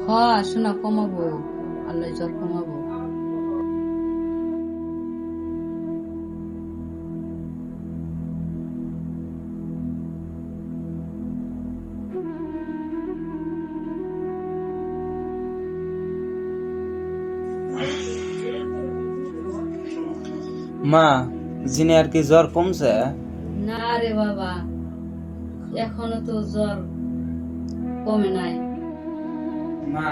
শোনা কমাবো, আল্লাহ জ্বর কমাবো। মা, জিনের কি জ্বর কমছে? না রে বাবা, এখনো তো জ্বর কমে নাই। মা,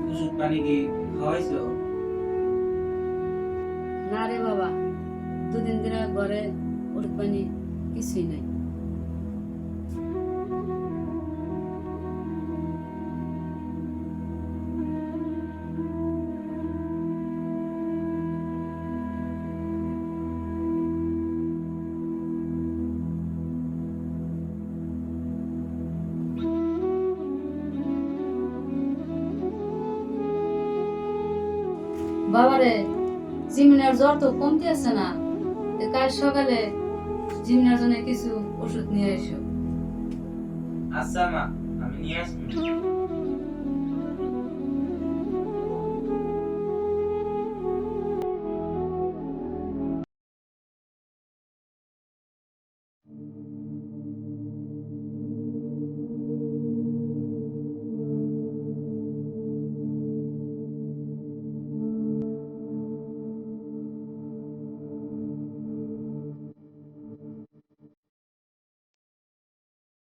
ওষুধ পানি কি খাওয়াইছো? না রে বাবা, দুদিন ধরে ঘরে ওষুধ পানি কিছুই নাই। বাবারে, জিমিনার জ্বর তো কমতে আছে না, কাল সকালে জিমিনার জন্য কিছু ওষুধ নিয়ে এসো। আচ্ছা মা, আমি নিয়ে আসবো।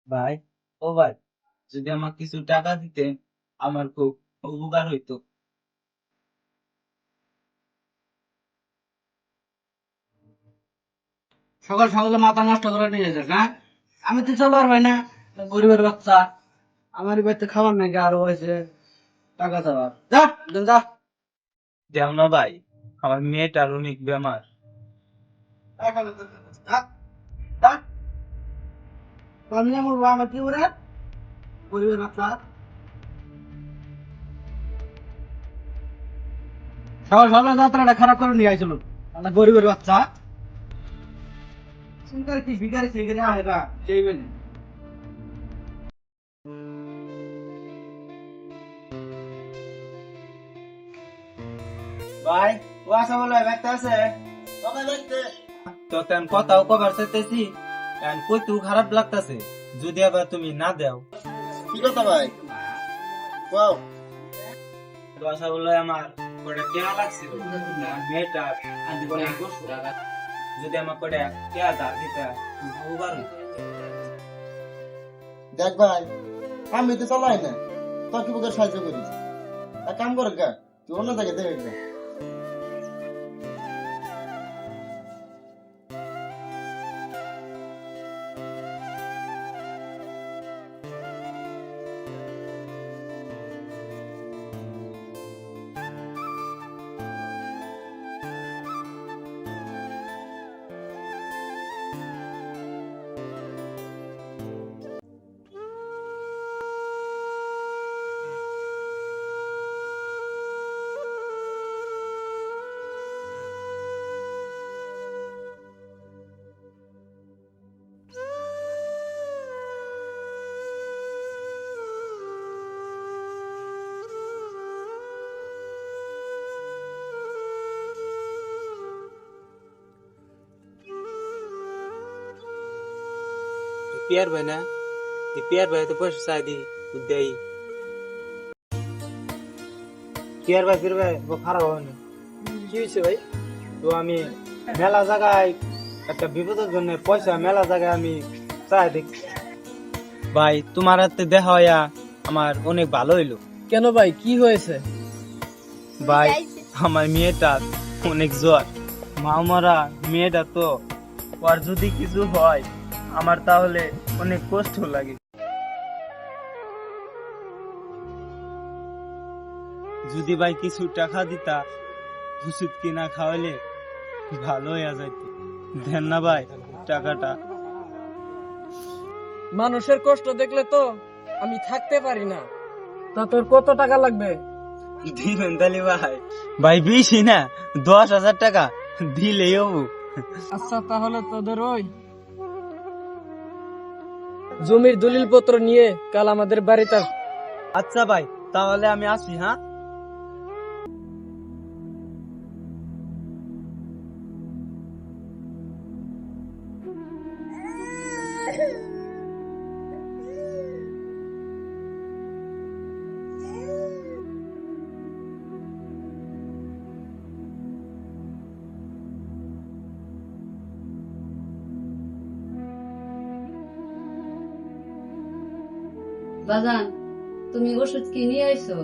ভাই, ও ভাই, যদি আমাকে কিছু টাকা দিতে আমার খুব উপকার হইতো। সকাল সকালে মাথা নষ্ট করে নিয়ে যাস না? আমি তো চলবার ভাই না, গরিবের বাচ্চা। আমার বাড়িতে খাবার নাকি আরো হয়েছে টাকা চাওয়ার। যা দিন যা। দেও না ভাই, আমার মেয়েটার অনেক বেমার। আমি মরবো, আমার কি করে গরিবের বাচ্চা। সকাল সকালে যাত্রাটা খারাপ করে নিয়ে আইছিল আমার গরিবের বাচ্চা। চিন্তা কি ভিখারি সেখানে আহেরা সেইবেন। ভাই, ও আসা বলে ব্যক্তি আছে? তো তেন কথাও কবার চাইতেছি, কই তুই খারাপ লাগতাছে, যদি আবার তুমি না দেও। কি কথা ভাই? ওয়াও, তো আসা বলে আমার কটা কেনা লাগছিল, মেয়েটা অনেক কষ্ট। যদি আমার কটা কেয়া দাঁড় দিতে উপকার হইতো। দেখ ভাই, আমি তো চালাই না, তোর কি বোধহয় সাহায্য করিস। এক কাম করে গা, তুই অন্য জায়গায় দেখে গা। পিয়ার ভাই না, পিয়ার ভাই তো পয়সা চাই দি দেই। পিয়ার ভাই ফির ভাই খারাপ হবে না। কি হয়েছে ভাই? তো আমি মেলা জায়গায় একটা বিপদের জন্য পয়সা মেলা জায়গায় আমি চাই দেখি। ভাই, তোমার হাতে দেখা হইয়া আমার অনেক ভালো হইলো। কেন ভাই, কি হয়েছে? ভাই, আমার মেয়েটা অনেক জ্বর, মা মরা মেয়েটা তো, আর যদি কিছু হয় আমার তাহলে অনেক কষ্ট লাগে। যদি ভাই কিছু টাকা দিতা ওষুধ কিনা খাওয়াইলে ভালো হইয়া যাইত। দেন না ভাই টাকাটা। মানুষের কষ্ট দেখলে তো আমি থাকতে পারি না। তা তোর কত টাকা লাগবে? দিবেন তালি ভাই? ভাই বেশি না, 10,000 টাকা দিলেই হবো। আচ্ছা, তাহলে তোদের ওই জমির দলিল পত্র নিয়ে কাল আমাদের বাড়িতে আস। আচ্ছা ভাই, তাহলে আমি আসি, হ্যাঁ? বাজান, তুমি ওষুধ কি নিয়ে আইছো?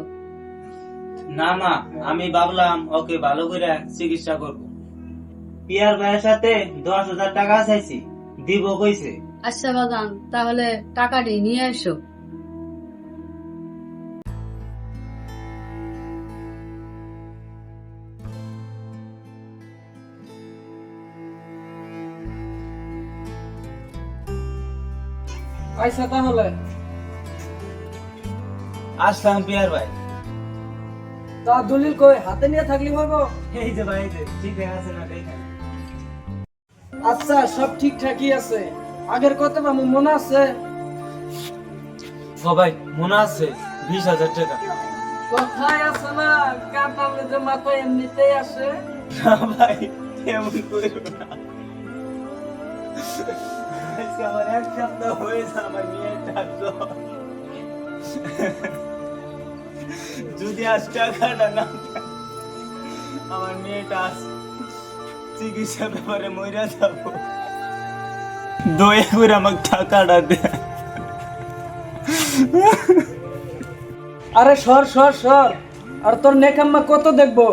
না মা, আমি ভাবলাম ওকে ভালো করে চিকিৎসা করব। পিয়ার ভাইয়ের সাথে 10,000 টাকা চাইছি, দিব কইছে। আচ্ছা বাজান, তাহলে টাকাটি নিয়ে এসো। আচ্ছা তাহলে আসলাম পিয়ার ভাই। তা দলিল কই হাতে নিয়ে থাকলি হইবো? এই যে ভাই, এই যে ঠিক আছে না দেখেন। আচ্ছা, সব ঠিকঠাকই আছে। আগের কথা মামু মনে আছে? ও ভাই, মনে আছে 20,000 টাকা। কথায় আছে না, কাটালে যে মাথায় এমনিতেই আসে। না ভাই, এমন কইরো না। আজকে আমার 1 সপ্তাহ হয়েছে আমার মেয়েটার জ্বর। যদি আজ টাকাটা না থাকে, আমার মেয়েটা আজ চিকিৎসা ব্যাপারে মইরা যাব। দয়া করে আমাকে টাকাটা দে। আরে সর সর সর, আর তোর নেকাম্মা কত দেখবো?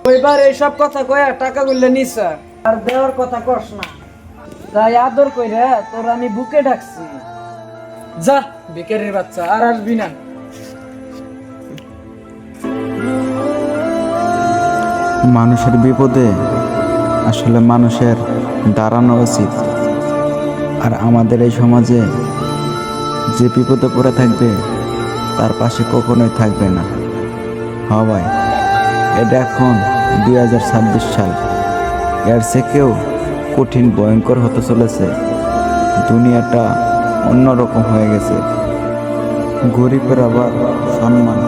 ওইবার এইসব কথা কয়া টাকা গুলো নিছা, আর দেওয়ার কথা কস না। তাই আদর কইরা তোর আমি বুকে ডাকছি। যা বিকেরের বাচ্চা, আর আসবি না। মানুষের বিপদে আসলে মানুষের দাঁড়ানো উচিত। আর আমাদের এই সমাজে যে বিপদে পড়ে থাকবে তার পাশে কখনোই থাকবে না। হ্যাঁ ভাই, এটা এখন 2026 সাল, এর থেকেও কঠিন ভয়ঙ্কর হতে চলেছে। দুনিয়াটা অন্যরকম হয়ে গেছে। গরিবের আবার সম্মান।